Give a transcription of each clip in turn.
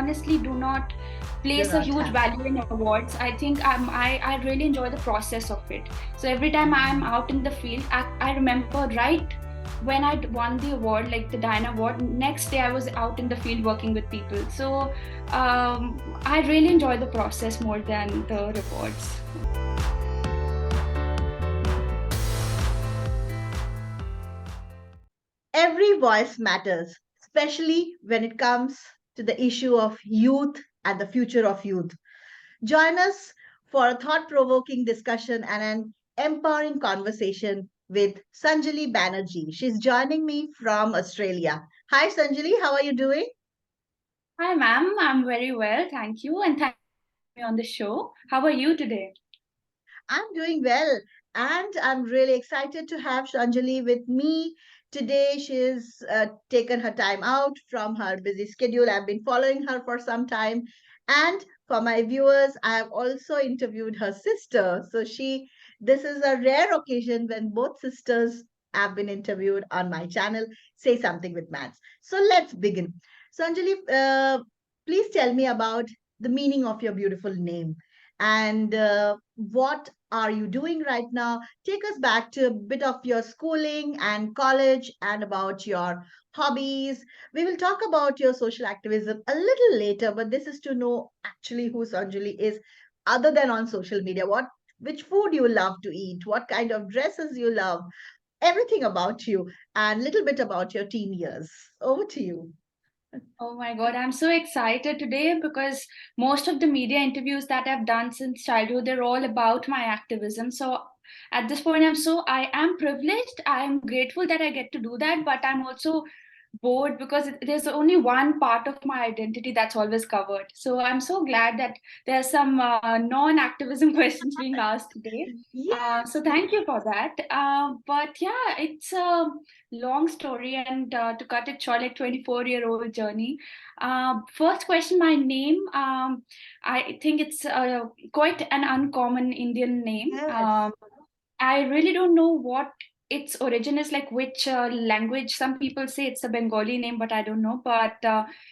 honestly do not place a huge value in awards. I think I really enjoy the process of it. So every time I'm out in the field, I remember right when I won the award, like the Diana Award, next day I was out in the field working with people. So I really enjoy the process more than the rewards. Every voice matters, especially when it comes to the issue of youth and the future of youth. Join us for a thought provoking discussion and an empowering conversation with Sanjoli Banerjee. She's joining me from Australia. Hi, Sanjoli, how are you doing? Hi, ma'am. I'm very well, thank you, and thank you for having me on the show. How are you today? I'm doing well, and I'm really excited to have Sanjoli with me today. She's taken her time out from her busy schedule. I've been following her for some time, and for my viewers, I have also interviewed her sister. So this is a rare occasion when both sisters have been interviewed on my channel. Say something with Maths. So let's begin. Sanjali, please tell me about the meaning of your beautiful name and what are you doing right now? Take us back to a bit of your schooling and college and about your hobbies. We will talk about your social activism a little later, but this is to know actually who Sanjali is other than on social media. Which food you love to eat, what kind of dresses you love, everything about you, and a little bit about your teen years. Over to you. Oh my God, I'm so excited today because most of the media interviews that I've done since childhood, they're all about my activism. So at this point, I am privileged. I'm grateful that I get to do that, but I'm also bored because there's only one part of my identity that's always covered. So I'm so glad that there's some non-activism questions being asked today. Yeah. So thank you for that. But yeah, it's a long story, and to cut it short, like 24-year-old journey. First question, my name. I think it's quite an uncommon Indian name. Yes. I really don't know what its origin is, like which language. Some people say it's a Bengali name, but I don't know. But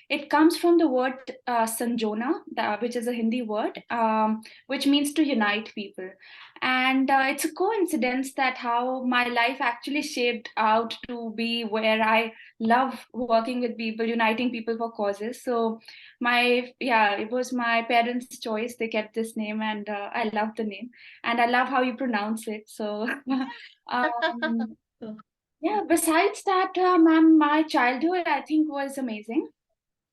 it comes from the word Sanjona, which is a Hindi word, which means to unite people. And it's a coincidence that how my life actually shaped out to be where I love working with people, uniting people for causes. So it was my parents' choice. They kept this name, and I love the name, and I love how you pronounce it. So, um, yeah. Besides that, ma'am, my childhood I think was amazing.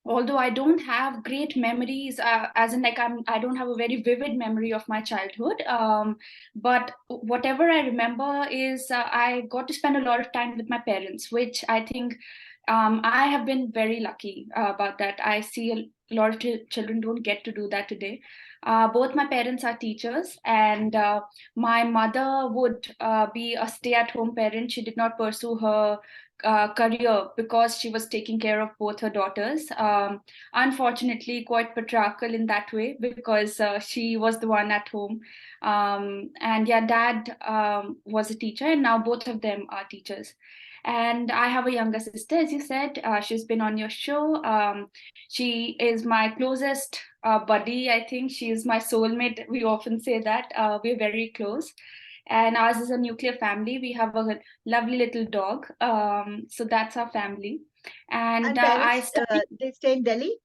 Although I don't have great memories, as in like I don't have a very vivid memory of my childhood. But whatever I remember is I got to spend a lot of time with my parents, which I think I have been very lucky about that. I see a lot of children don't get to do that today. Both my parents are teachers, and my mother would be a stay-at-home parent. She did not pursue her career because she was taking care of both her daughters. Unfortunately, quite patriarchal in that way because she was the one at home. And yeah, dad was a teacher, and now both of them are teachers. And I have a younger sister, as you said. She's been on your show. She is my closest buddy. I think she is my soulmate. We often say that. We're very close. And ours is a nuclear family. We have a lovely little dog. So that's our family. And And I parents, studied. they stay in Delhi?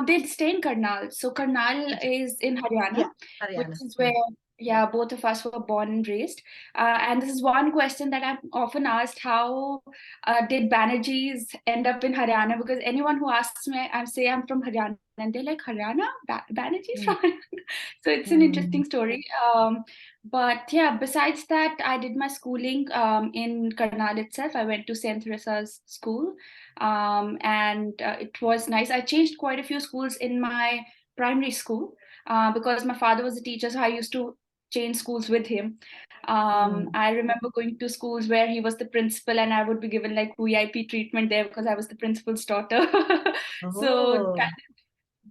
They stay in Karnal. So Karnal Achha. is in Haryana, Yeah, which Haryana. is where, yeah, both of us were born and raised. And this is one question that I'm often asked: how did Banerjees end up in Haryana? Because anyone who asks me, I say I'm from Haryana, and they're like, Haryana, Banerjees Mm. from Haryana. So it's an interesting story. But yeah, besides that, I did my schooling in Karnal itself. I went to St. Teresa's school, and it was nice. I changed quite a few schools in my primary school because my father was a teacher, so I used to change schools with him. Mm. I remember going to schools where he was the principal, and I would be given like VIP treatment there because I was the principal's daughter. So Oh.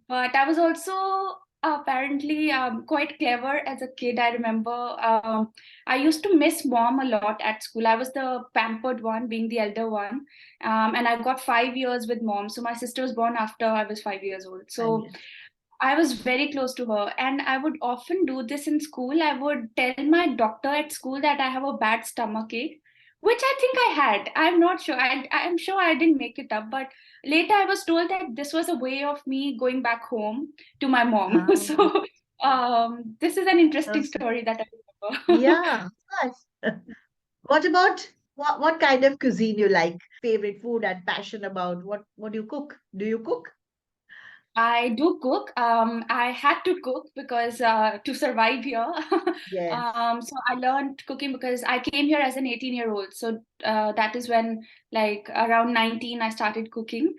but I was also apparently quite clever as a kid. I remember I used to miss mom a lot at school. I was the pampered one, being the elder one. And I got 5 years with mom. So my sister was born after I was 5 years old. I So guess. I was very close to her, and I would often do this in school. I would tell my doctor at school that I have a bad stomach ache, which I think I had. I'm not sure. I'm sure I didn't make it up, but later I was told that this was a way of me going back home to my mom. Ah, So this is an interesting so story that I remember. yeah, of course. What about what kind of cuisine you like? Favorite food and passion about what do you cook? Do you cook? I do cook. I had to cook because to survive here. Yes. So I learned cooking because I came here as an 18-year-old. So that is when, like around 19, I started cooking.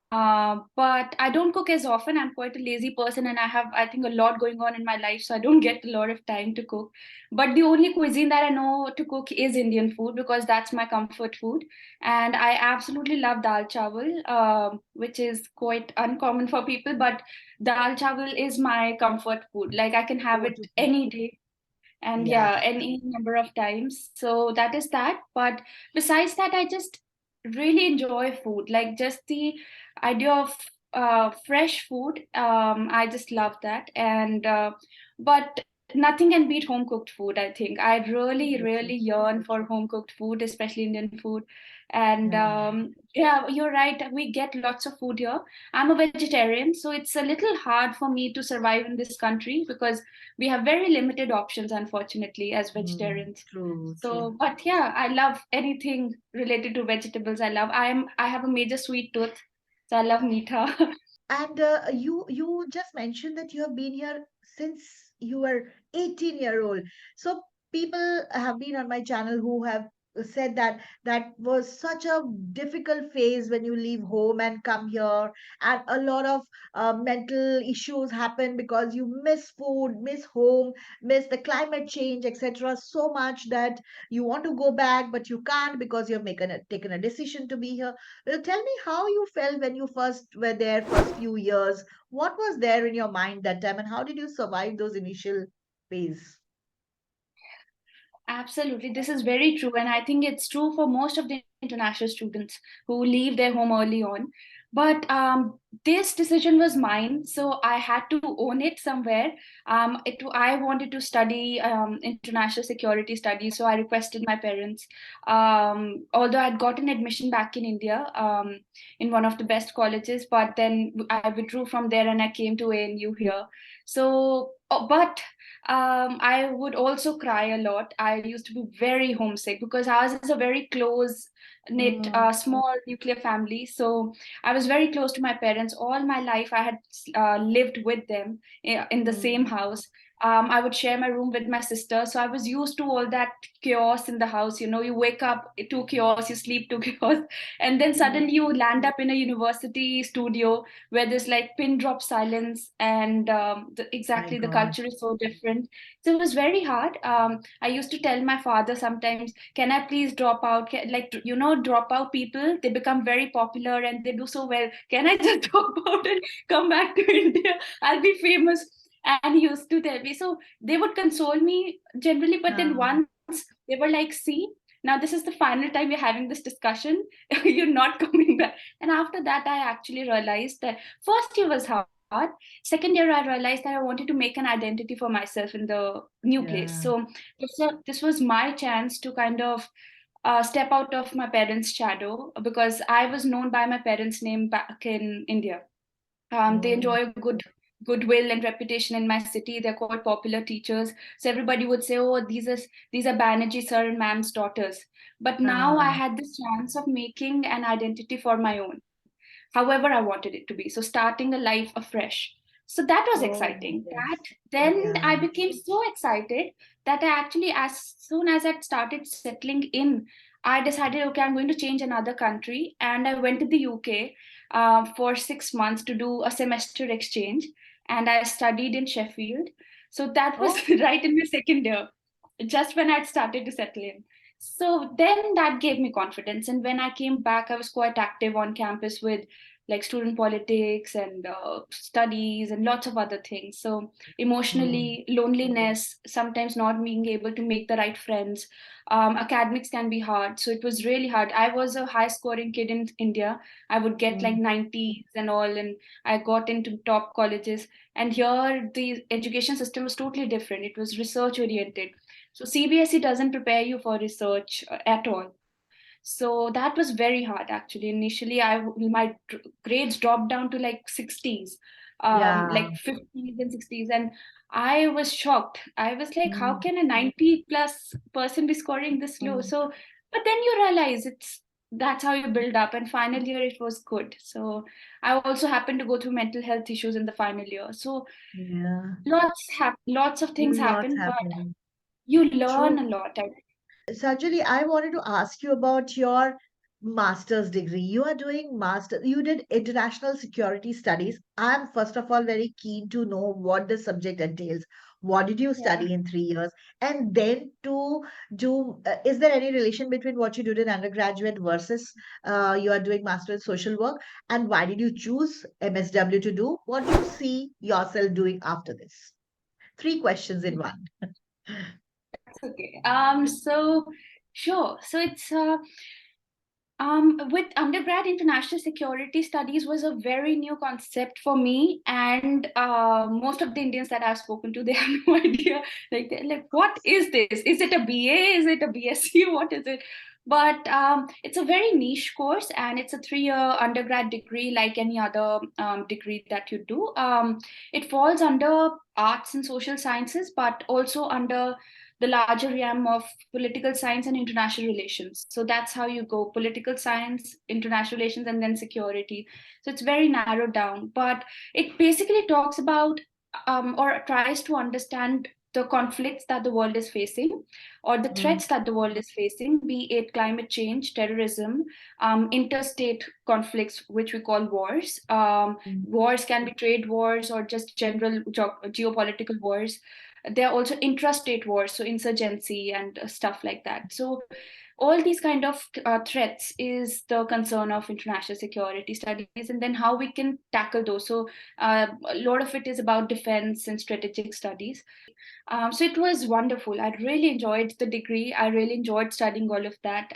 But I don't cook as often. I'm quite a lazy person, and I have, I think, a lot going on in my life, so I don't get a lot of time to cook. But the only cuisine that I know to cook is Indian food because that's my comfort food, and I absolutely love dal chawal, which is quite uncommon for people. But dal chawal is my comfort food. Like I can have Go it to food. any day, and Yeah. yeah, any number of times. So that is that. But besides that, I just really enjoy food. Like just the idea of fresh food. I just love that, and but nothing can beat home cooked food. I think I really, So true. really yearn So for true. home cooked food, especially Indian food. And Yeah. yeah, you're right. We get lots of food here. I'm a vegetarian, so it's a little hard for me to survive in this country because we have very limited options, unfortunately, as Mm, vegetarians. true, true. So, but yeah, I love anything related to vegetables. I have a major sweet tooth, so I love meetha. And you just mentioned that you have been here since you were 18-year-old. So people have been on my channel who have said that that was such a difficult phase when you leave home and come here, and a lot of mental issues happen because you miss food, miss home, miss the climate change, etc. So much that you want to go back, but you can't because you've taken a decision to be here. Well, tell me how you felt when you first were there, first few years. What was there in your mind that time, and how did you survive those initial phase? Absolutely. This is very true. And I think it's true for most of the international students who leave their home early on. But this decision was mine. So I had to own it somewhere. I wanted to study international security studies. So I requested my parents. Although I'd gotten admission back in India in one of the best colleges, but then I withdrew from there and I came to ANU here. So, but I would also cry a lot. I used to be very homesick because ours is a very close knit, Mm, small nuclear family. So I was very close to my parents. All my life, I had lived with them in the same mm, house. I would share my room with my sister. So I was used to all that chaos in the house. You know, you wake up to chaos, you sleep to chaos, and then mm. suddenly you land up in a university studio where there's like pin drop silence, and My exactly the God. culture is so different. So it was very hard. I used to tell my father sometimes, can I please drop out? Like, you know, drop out people, they become very popular and they do so well. Can I just drop out and come back to India? I'll be famous. And he used to tell me. So they would console me generally, but then Um, once they were like, see, now this is the final time we're having this discussion. You're not coming back. And after that, I actually realized that first year was hard. Second year, I realized that I wanted to make an identity for myself in the new place. yeah. So this was my chance to kind of step out of my parents' shadow because I was known by my parents' name back in India. They Oh, enjoy a good goodwill and reputation in my city. They're quite popular teachers, so everybody would say, "Oh, these are Banerjee sir and ma'am's daughters." But now I ah, had this chance of making an identity for my own, however I wanted it to be. So starting a life afresh. So that was oh, exciting. That yes. then Yeah. I became so excited that I actually, as soon as I started settling in, I decided, okay, I'm going to change another country. And I went to the UK for 6 months to do a semester exchange. And I studied in Sheffield. So that was Oh, right in my second year, just when I'd started to settle in. So then that gave me confidence. And when I came back, I was quite active on campus with like student politics and studies and lots of other things. So emotionally, loneliness, sometimes not being able to make the right friends. Academics can be hard. So it was really hard. I was a high scoring kid in India. I would get like 90s and all, and I got into top colleges. And here, the education system was totally different. It was research oriented. So CBSE doesn't prepare you for research at all. So that was very hard actually. Initially, my grades dropped down to like 60s, Yeah. like 50s and 60s, and I was shocked. I was like, how Mm. can a 90 plus person be scoring this low? Mm. So, but then you realize that's how you build up. And final year it was good. So I also happened to go through mental health issues in the final year. So Yeah. lots of things Lots happen, but happening. you learn True. a lot. Sanjoli, I wanted to ask you about your master's degree. You are doing you did international security studies. I'm first of all very keen to know what the subject entails. What did you Yeah. study in 3 years? And then to do, is there any relation between what you did in undergraduate versus you are doing master in social work? And why did you choose MSW to do? What do you see yourself doing after this? Three questions in one. Okay. So sure. So it's with undergrad, international security studies was a very new concept for me, and most of the Indians that I've spoken to, they have no idea. Like they're like, what is this? Is it a BA? Is it a BSc? What is it? But it's a very niche course, and it's a 3-year undergrad degree, like any other degree that you do. It falls under arts and social sciences, but also under the larger realm of political science and international relations. So that's how you go: political science, international relations, and then security. So it's very narrowed down, but it basically talks about or tries to understand the conflicts that the world is facing, or the Mm, threats that the world is facing, be it climate change, terrorism, interstate conflicts, which we call wars. mm, Wars can be trade wars or just general geopolitical wars. There are also intrastate wars, so insurgency and stuff like that. So all these kind of threats is the concern of international security studies, and then how we can tackle those. So a lot of it is about defense and strategic studies. So it was wonderful. I really enjoyed the degree. I really enjoyed studying all of that.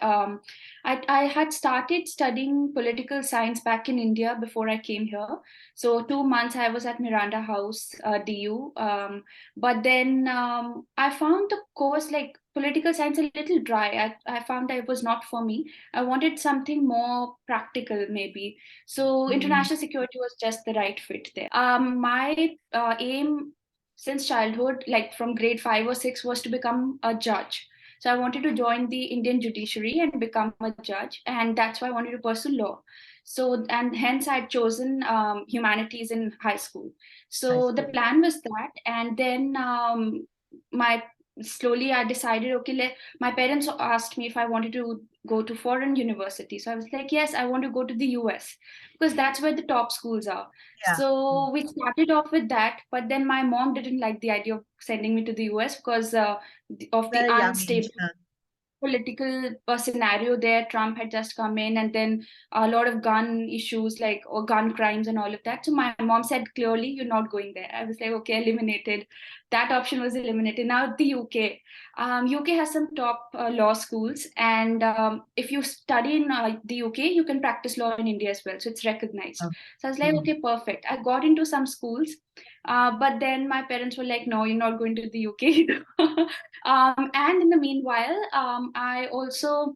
I had started studying political science back in India before I came here. So 2 months I was at Miranda House, DU. But then I found the course like political science a little dry. I found that it was not for me. I wanted something more practical, maybe. So mm. international security was just the right fit there. My aim since childhood, like from grade 5 or 6, was to become a judge. So I wanted to join the Indian judiciary and become a judge, and that's why I wanted to pursue law. So, and hence I'd chosen humanities in high school. High So the school. plan was that, and then my slowly I decided, okay, my parents asked me if I wanted to go to foreign university. So I was like, yes, I want to go to the US because that's where the top schools are. Yeah. Mm. So we started off with that, but then my mom didn't like the idea of sending me to the US because of the Very young age. unstable political scenario there. Trump had just come in, and then a lot of gun issues, like or gun crimes and all of that. So my mom said clearly, "You're not going there." I was like, "Okay, eliminated." That option was eliminated. Now the UK. UK has some top law schools, and if you study in the UK, you can practice law in India as well. So it's recognized. Oh. So I was like, Mm. "Okay, perfect." I got into some schools, but then my parents were like, "No, you're not going to the UK either." And in the meanwhile, I also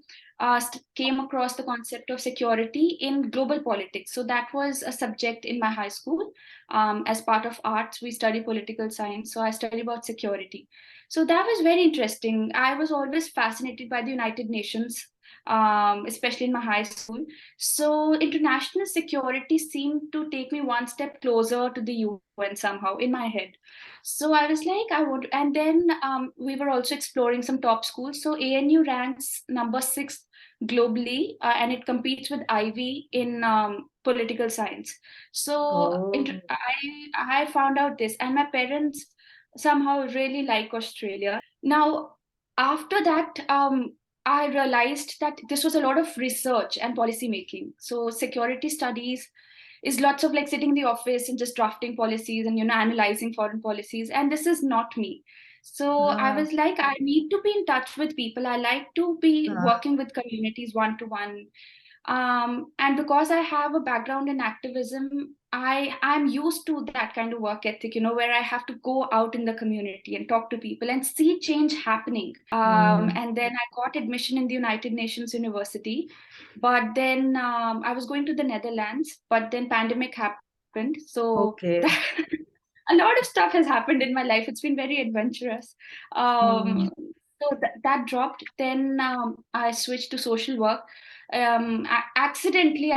came across the concept of security in global politics. So that was a subject in my high school. As part of arts, we study political science. So I studied about security. So that was very interesting. I was always fascinated by the United Nations, especially in my high school. So international security seemed to take me one step closer to the UN somehow in my head. So I was like, I want, and then we were also exploring some top schools. So ANU ranks number 6 globally, and it competes with Ivy in political science. So Oh. I found out this, and my parents somehow really like Australia. Now, after that, I realized that this was a lot of research and policy making. So security studies is lots of like sitting in the office and just drafting policies and, analyzing foreign policies. And this is not me. So I Ah, was like, I need to be in touch with people. I like to be ah, working with communities one to one. And because I have a background in activism, I'm used to that kind of work ethic, where I have to go out in the community and talk to people and see change happening. mm, And then I got admission in the United Nations University, but then I was going to the Netherlands, but then pandemic happened. So okay. that, a lot of stuff has happened in my life. It's been very adventurous. Mm. So that dropped. Then I switched to social work. Accidentally,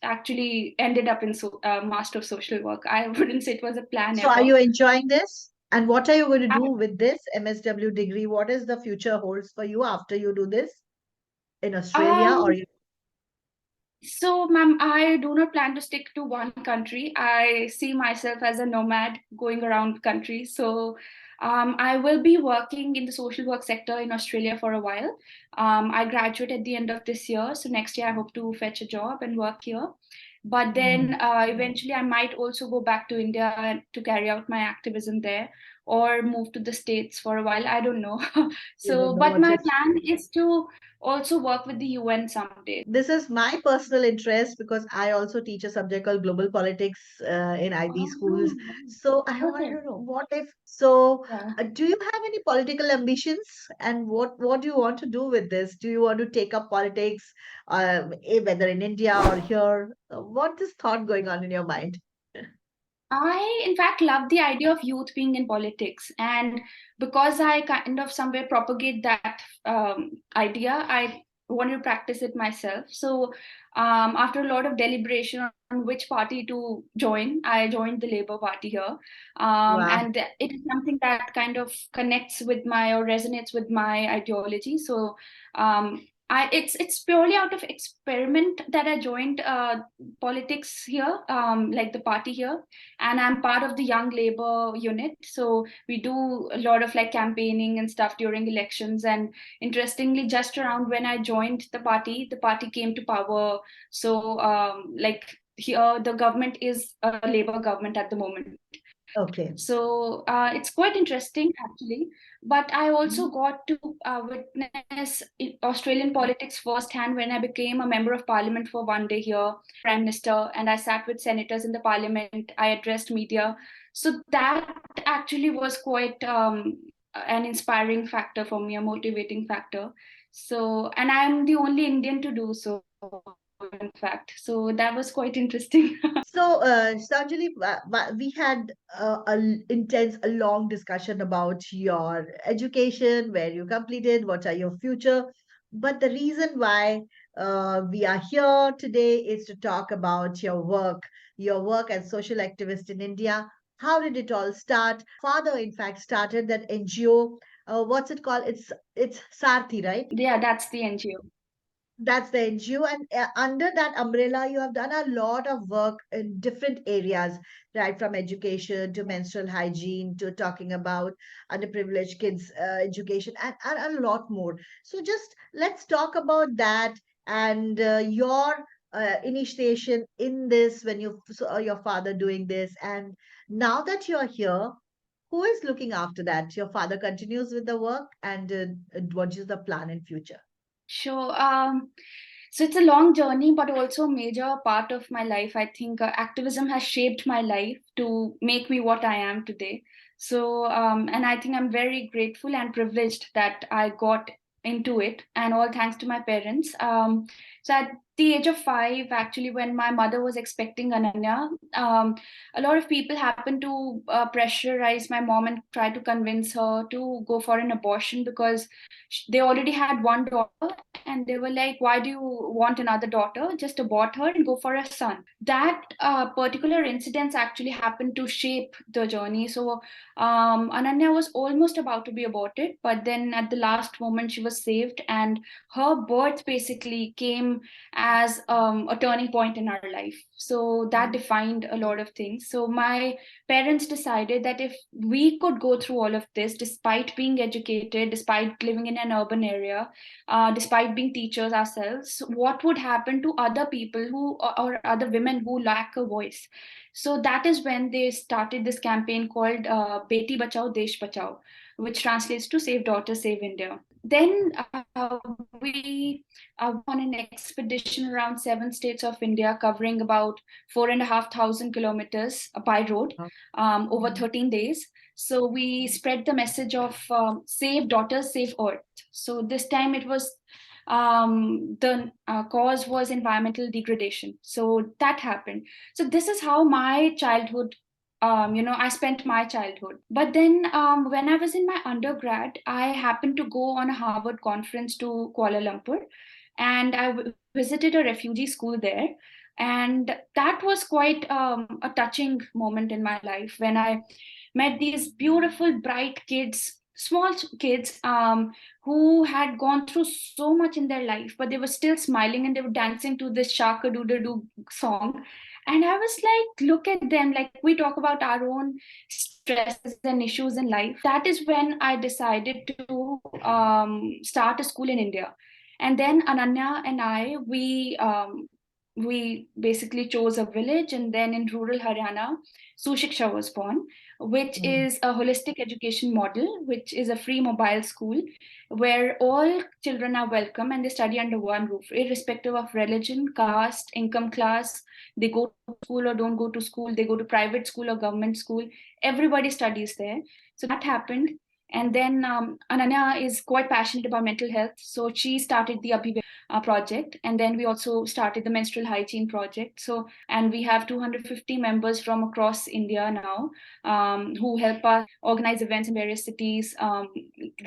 actually ended up in Master of Social Work. I wouldn't say it was a plan So are ever. you enjoying this? And what are you going to do with this MSW degree? What is the future holds for you after you do this in Australia or Um, you? So, ma'am, I do not plan to stick to one country. I see myself as a nomad going around country. So, I will be working in the social work sector in Australia for a while. I graduate at the end of this year. So, next year, I hope to fetch a job and work here. But Mm, then eventually, I might also go back to India to carry out my activism there or move to the States for a while. I don't know. you don't So, know but what my just. plan is to also work with the UN someday. This is my personal interest because I also teach a subject called global politics in IB schools. Oh, So I wanted okay. to know what if so. Yeah. Do you have any political ambitions, and what do you want to do with this? Do you want to take up politics, whether in India or here? What is thought going on in your mind? I, in fact, love the idea of youth being in politics. And because I kind of somewhere propagate that idea, I want to practice it myself. So, after a lot of deliberation on which party to join, I joined the Labour Party here. Wow. And it is something that kind of connects with my or resonates with my ideology. So, it's purely out of experiment that I joined politics here, like the party here, and I'm part of the Young Labor unit. So we do a lot of like campaigning and stuff during elections. And interestingly, just around when I joined the party came to power. So like here, the government is a Labor government at the moment. Okay. So it's quite interesting, actually. But I Mhm. also got to witness Australian politics firsthand when I became a member of parliament for one day here, prime minister, and I sat with senators in the parliament. I addressed media. So that actually was quite an inspiring factor for me, a motivating factor. So, and I'm the only Indian to do so, in fact. So that was quite interesting. So, Sanjali, we had a long discussion about your education, where you completed, what are your future. But the reason why we are here today is to talk about your work as social activist in India. How did it all start? Father, in fact, started that NGO. What's it called? It's Sarthi, right? Yeah, that's the NGO. That's the NGO, and under that umbrella, you have done a lot of work in different areas, right? From education to menstrual hygiene to talking about underprivileged kids' education and a lot more. So, just let's talk about that and your initiation in this when you saw your father doing this. And now that you're here, who is looking after that? Your father continues with the work, and what is the plan in future? Sure. So it's a long journey, but also a major part of my life. I think activism has shaped my life to make me what I am today. So, and I think I'm very grateful and privileged that I got into it, and all thanks to my parents. So at the age of 5, actually, when my mother was expecting Ananya, a lot of people happened to pressurize my mom and try to convince her to go for an abortion because they already had one daughter, and they were like, why do you want another daughter? Just abort her and go for a son. That particular incidents actually happened to shape the journey. So Ananya was almost about to be aborted, but then at the last moment she was saved, and her birth basically came as a turning point in our life. So that defined a lot of things. So my parents decided that if we could go through all of this, despite being educated, despite living in an urban area, despite being teachers ourselves, what would happen to other people who, or other women who lack a voice? So that is when they started this campaign called Beti Bachao, Desh Bachao, which translates to Save Daughters, Save India. Then we on an expedition around 7 states of India, covering about 4,500 kilometers by road over 13 days. So we spread the message of Save Daughters, Save Earth. So this time it was the cause was environmental degradation. So that happened. So this is how my childhood, I spent my childhood. But then when I was in my undergrad, I happened to go on a Harvard conference to Kuala Lumpur, and I visited a refugee school there. And that was quite a touching moment in my life when I met these beautiful, bright kids, small kids, who had gone through so much in their life, but they were still smiling and they were dancing to this Shaka Doodle Doo song. And I was like, look at them, like we talk about our own stresses and issues in life. That is when I decided to start a school in India. And then Ananya and I, we basically chose a village, and then in rural Haryana, Sushiksha was born, which is a holistic education model, which is a free mobile school where all children are welcome and they study under one roof, irrespective of religion, caste, income class. They go to school or don't go to school, they go to private school or government school. Everybody studies there. So that happened. And then Ananya is quite passionate about mental health. So she started the project. And then we also started the menstrual hygiene project. So, and we have 250 members from across India now, who help us organize events in various cities,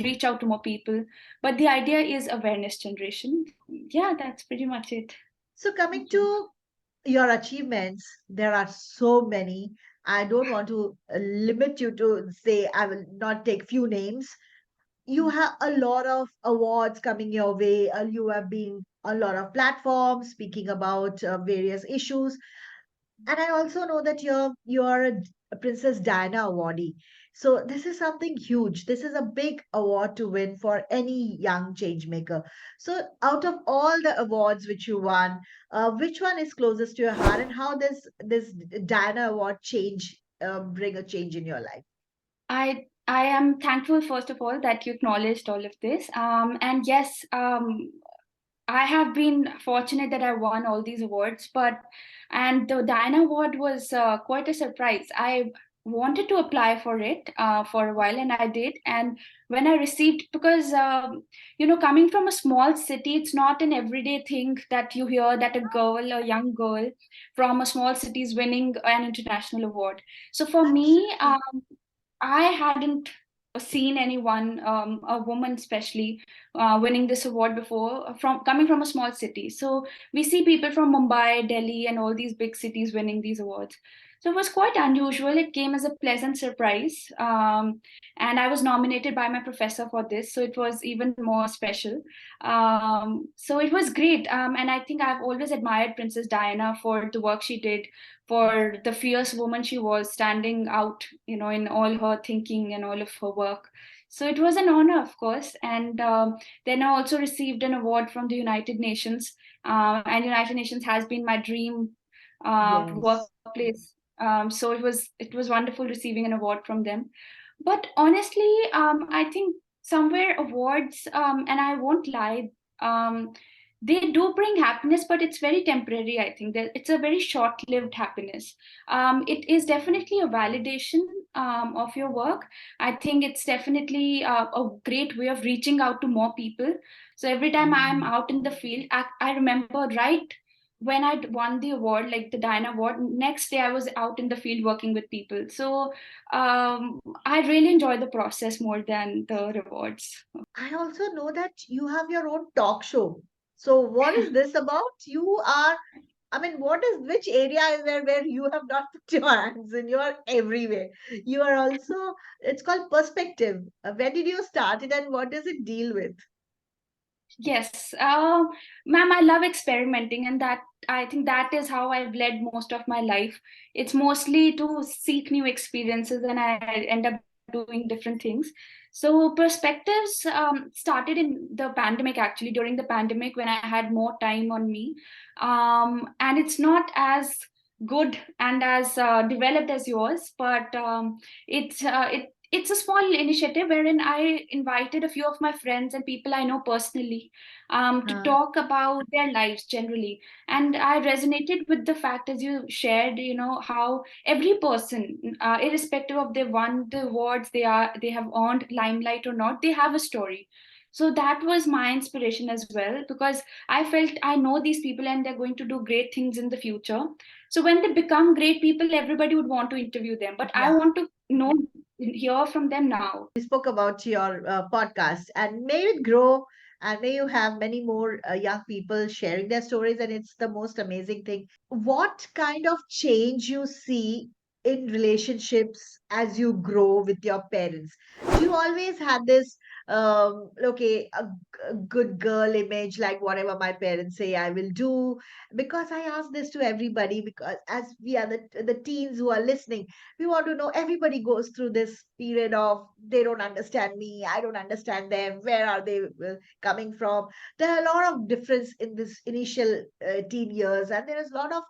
reach out to more people. But the idea is awareness generation. Yeah, that's pretty much it. So coming to your achievements, there are so many. I don't want to limit you to say I will not take few names. You have a lot of awards coming your way. You have been a lot of platforms speaking about various issues. And I also know that you're a Princess Diana awardee. So this is something huge. This is a big award to win for any young change maker. So out of all the awards which you won, which one is closest to your heart, and how does this Diana award change bring a change in your life? I am thankful, first of all, that you acknowledged all of this. And yes, I have been fortunate that I won all these awards, and the Diana Award was quite a surprise. I wanted to apply for it for a while, and I did. And when I received, because coming from a small city, it's not an everyday thing that you hear that a young girl from a small city is winning an international award. So for me, Absolutely. I hadn't seen anyone, a woman especially, winning this award before, from coming from a small city. So we see people from Mumbai, Delhi, and all these big cities winning these awards. So it was quite unusual. It came as a pleasant surprise. And I was nominated by my professor for this. So it was even more special. So it was great. And I think I've always admired Princess Diana for the work she did, for the fierce woman she was, standing out, in all her thinking and all of her work. So it was an honor, of course. And then I also received an award from the United Nations. And United Nations has been my dream Yes. workplace. So it was wonderful receiving an award from them. But honestly, I think somewhere awards, and I won't lie, they do bring happiness, but it's very temporary. I think that it's a very short-lived happiness. It is definitely a validation of your work. I think it's definitely a great way of reaching out to more people. So every time I'm out in the field, I remember right when I won the award, like the Diana Award, next day I was out in the field working with people. So I really enjoy the process more than the rewards. I also know that you have your own talk show. So what is this about? You are, I mean, which area is there where you have not put your hands in? You are everywhere. You are also, it's called Perspective. When did you start it and what does it deal with? Yes, ma'am, I love experimenting, and that I think that is how I've led most of my life. It's mostly to seek new experiences, and I end up doing different things. So perspectives started in the pandemic, actually, during the pandemic when I had more time on me, and it's not as good and as developed as yours, but it's a small initiative wherein I invited a few of my friends and people I know personally to Uh, talk about their lives generally. And I resonated with the fact, as you shared, how every person, irrespective of they won the awards, they have earned limelight or not, they have a story. So that was my inspiration as well, because I felt I know these people and they're going to do great things in the future. So when they become great people, everybody would want to interview them. But I yeah. want to hear from them now. We spoke about your podcast, and may it grow, and may you have many more young people sharing their stories, and it's the most amazing thing. What kind of change you see in relationships as you grow with your parents? Do you always have this okay, a good girl image, like whatever my parents say I will do? Because I ask this to everybody, because as we are the teens who are listening, we want to know, everybody goes through this period of they don't understand me, I don't understand them, where are they coming from. There are a lot of difference in this initial teen years, and there is a lot of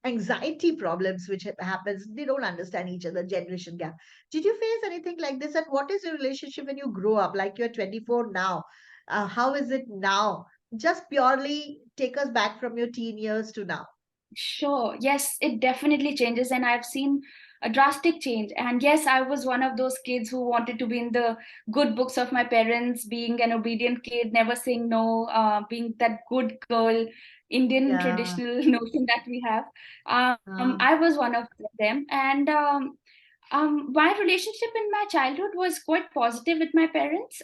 anxiety problems which happens. They don't understand each other, generation gap. Did you face anything like this, and what is your relationship when you grow up, like you're 24 now? How is it now? Just purely take us back from your teen years to now. Sure. Yes, it definitely changes. And I've seen a drastic change. And yes, I was one of those kids who wanted to be in the good books of my parents, being an obedient kid, never saying no, being that good girl, Indian Yeah. traditional notion that we have. uh, I was one of them. And my relationship in my childhood was quite positive with my parents,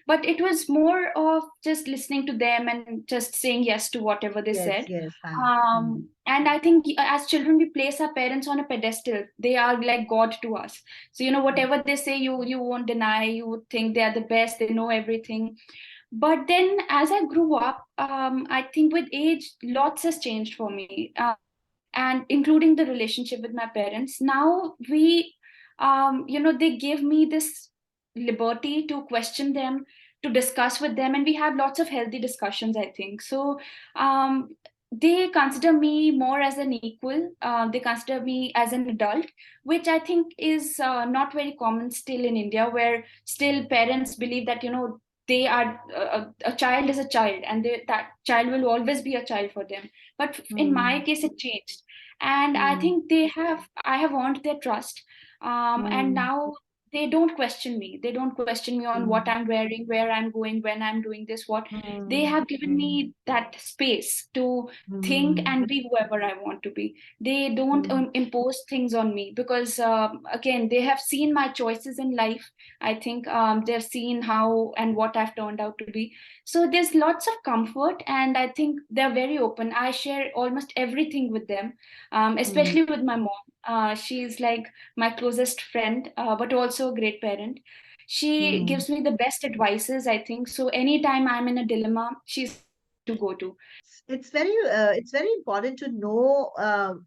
but it was more of just listening to them and just saying yes to whatever they yes, said. yes, And I think as children, we place our parents on a pedestal. They are like God to us. So, whatever they say, you won't deny. You would think they are the best. They know everything. But then, as I grew up, I think with age, lots has changed for me, and including the relationship with my parents. Now they give me this liberty to question them, to discuss with them, and we have lots of healthy discussions, I think. So um, they consider me more as an equal. They consider me as an adult, which I think is not very common still in India, where still parents believe that they are a child is a child, and that child will always be a child for them. But in my mm, case, it changed, and I mm, think I have earned their trust. And mm, now they don't question me. They don't question me on what mm, I'm wearing, where I'm going, when I'm doing this, what. They mm, have given me that space to think mm, and be whoever I want to be. They don't mm, impose things on me, because again, they have seen my choices in life. I think they've seen how and what I've turned out to be. So there's lots of comfort, and I think they're very open. I share almost everything with them, mm, especially with my mom. She's like my closest friend, but also a great parent. She mm. gives me the best advices, I think. So anytime I'm in a dilemma, she's the one to go to. It's very important to know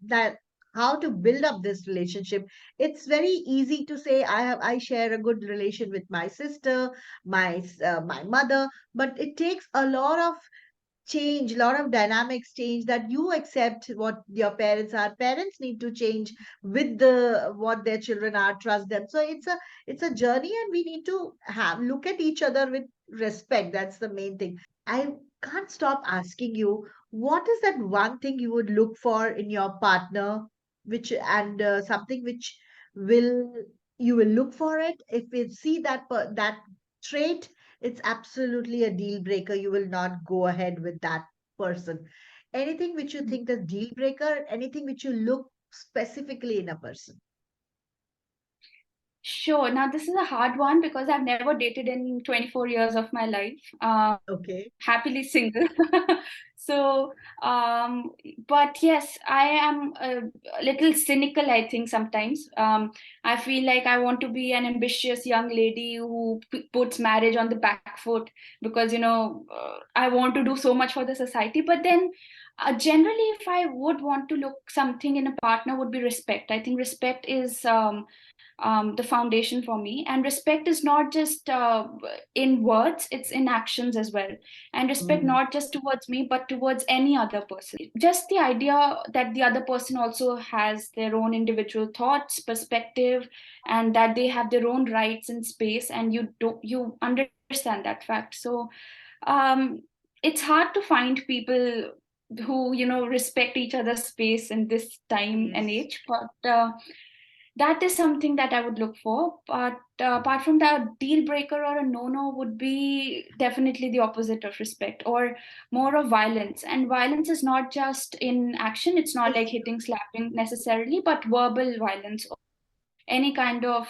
that how to build up this relationship. It's very easy to say I share a good relation with my sister, my mother, but it takes a lot of change, a lot of dynamics change, that you accept what your parents are. Parents need to change with the what their children are, trust them. So it's a journey, and we need to have look at each other with respect. That's the main thing. I can't stop asking you, what is that one thing you would look for in your partner, which and something which will you will look for it, if you see that trait, it's absolutely a deal breaker. You will not go ahead with that person. Anything which you think is deal breaker, anything which you look specifically in a person. Sure. Now, this is a hard one because I've never dated in 24 years of my life. Okay. Happily single. So, but yes, I am a little cynical, I think, sometimes. I feel like I want to be an ambitious young lady who puts marriage on the back foot because, I want to do so much for the society. But then, generally, if I would want to look something in a partner, would be respect. I think respect is the foundation for me. And respect is not just in words, it's in actions as well. And respect Mm. not just towards me, but towards any other person. Just the idea that the other person also has their own individual thoughts, perspective, and that they have their own rights and space, and you understand that fact. So um, it's hard to find people who respect each other's space in this time and Yes. age, but that is something that I would look for. But apart from that, deal breaker or a no-no would be definitely the opposite of respect or more of violence. And violence is not just in action, it's not like hitting, slapping necessarily, but verbal violence or any kind of,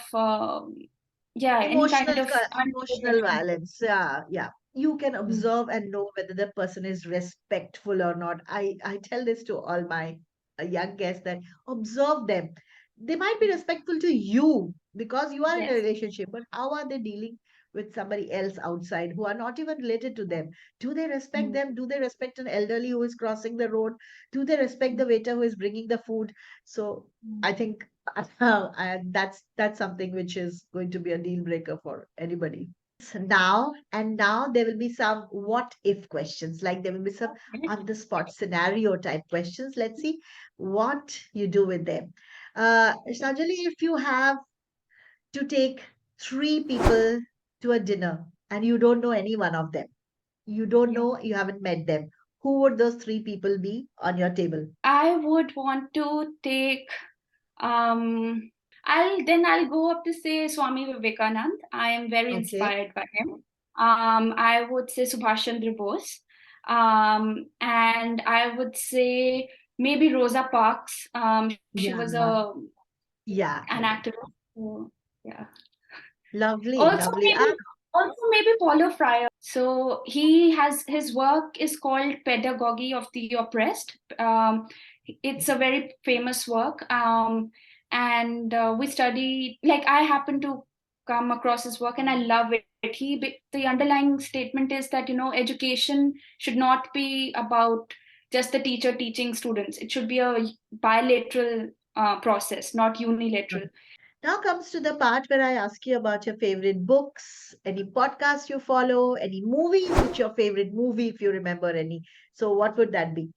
any kind of unsaid Emotional violence. Yeah, yeah. You can Mm. observe and know whether the person is respectful or not. I tell this to all my young guests that observe them. They might be respectful to you because you are in a Yes. relationship, but how are they dealing with somebody else outside who are not even related to them? Do they respect Mm. them? Do they respect an elderly who is crossing the road? Do they respect the waiter who is bringing the food? So Mm. I think and that's something which is going to be a deal breaker for anybody. So now there will be some what if questions, like there will be some Okay. on the spot scenario type questions. Let's see what you do with them. Sanjali, if you have to take three people to a dinner and you don't know any one of them, you don't Yeah. know, you haven't met them, who would those three people be on your table? I would want to take Um, I'll go up to say Swami Vivekanand. I am very Okay. inspired by him. I would say Subhash Chandra Bose. And I would say maybe Rosa Parks. She was Yeah. Yeah. an activist. So, yeah. Lovely, Also lovely. maybe Paulo Freire. So his work is called Pedagogy of the Oppressed. It's a very famous work. And we study, like, I happen to come across his work and I love it. The underlying statement is that education should not be about just the teacher teaching students. It should be a bilateral process, not unilateral. Now comes to the part where I ask you about your favorite books, any podcasts you follow, any movies, which your favorite movie, if you remember any. So what would that be?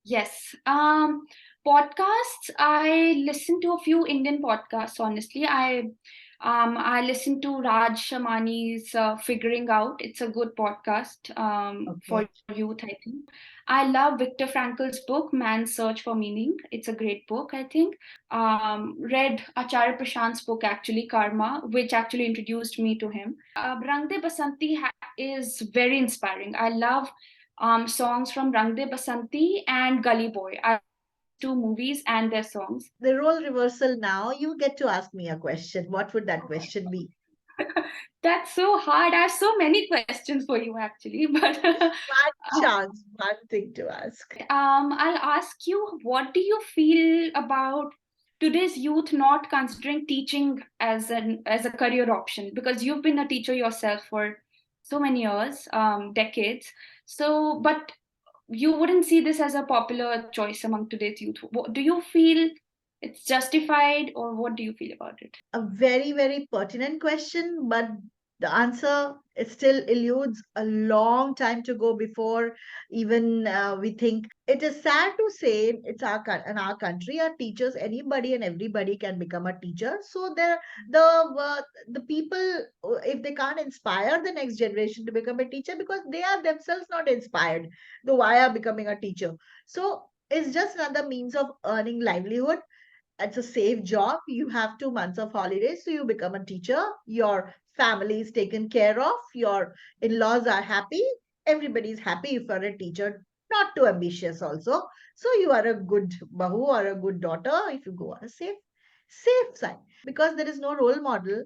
Yes. Podcasts. I listen to a few Indian podcasts, honestly. I listen to Raj Shamani's Figuring Out. It's a good podcast Okay. for youth, I think. I love Viktor Frankl's book, Man's Search for Meaning. It's a great book, I think. Read Acharya Prashant's book, actually, Karma, which actually introduced me to him. Rang De Basanti is very inspiring. I love songs from Rang De Basanti and Gully Boy. I two movies and their songs. The role reversal now, you get to ask me a question. What would that question be? That's so hard. I have so many questions for you actually, but Just one chance, one thing to ask. I'll ask you, what do you feel about today's youth not considering teaching as a career option? Because you've been a teacher yourself for so many years, decades. So, but you wouldn't see this as a popular choice among today's youth. Do you feel it's justified, or what do you feel about it? A very, very pertinent question, but the answer it still eludes a long time to go before even we think. It is sad to say it's in our country, our teachers, anybody and everybody can become a teacher. So the people, if they can't inspire the next generation to become a teacher because they are themselves not inspired, then why are becoming a teacher? So it's just another means of earning livelihood. It's a safe job. You have 2 months of holidays, so you become a teacher. Your family is taken care of. Your in-laws are happy. Everybody is happy if you're a teacher. Not too ambitious also. So you are a good bahu or a good daughter if you go on a safe side. Because there is no role model.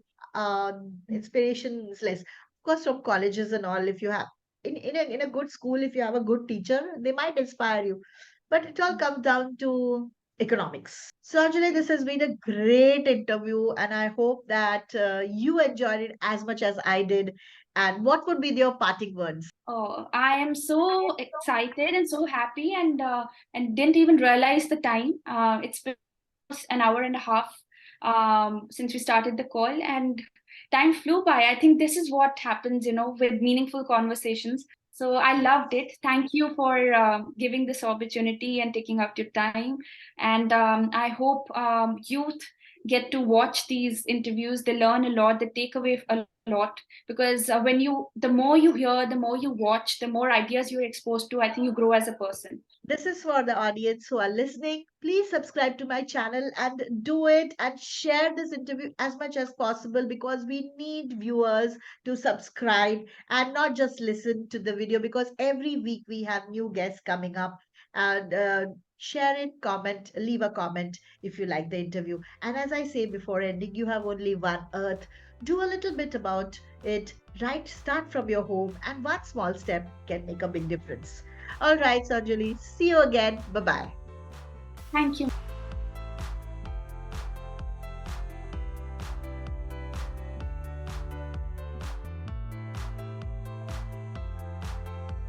Inspiration is less. Of course, from colleges and all, if you have in a good school, if you have a good teacher, they might inspire you. But it all comes down to economics. So, Anjali, this has been a great interview, and I hope that you enjoyed it as much as I did. And what would be your parting words? Oh, I am so excited and so happy, and didn't even realize the time. It's been an hour and a half since we started the call, and time flew by. I think this is what happens, with meaningful conversations. So I loved it. Thank you for giving this opportunity and taking up your time. And I hope youth get to watch these interviews. They learn a lot. They take away a lot, because the more you hear, the more you watch, the more ideas you're exposed to, I think you grow as a person. This is for the audience who are listening. Please subscribe to my channel and do it and share this interview as much as possible, because we need viewers to subscribe and not just listen to the video, because every week we have new guests coming up. And share it, comment, leave a comment if you like the interview. And as I say before ending, you have only one earth. Do a little bit about it, right? Start from your home, and one small step can make a big difference. All right, Sanjoli. See you again. Bye bye. Thank you.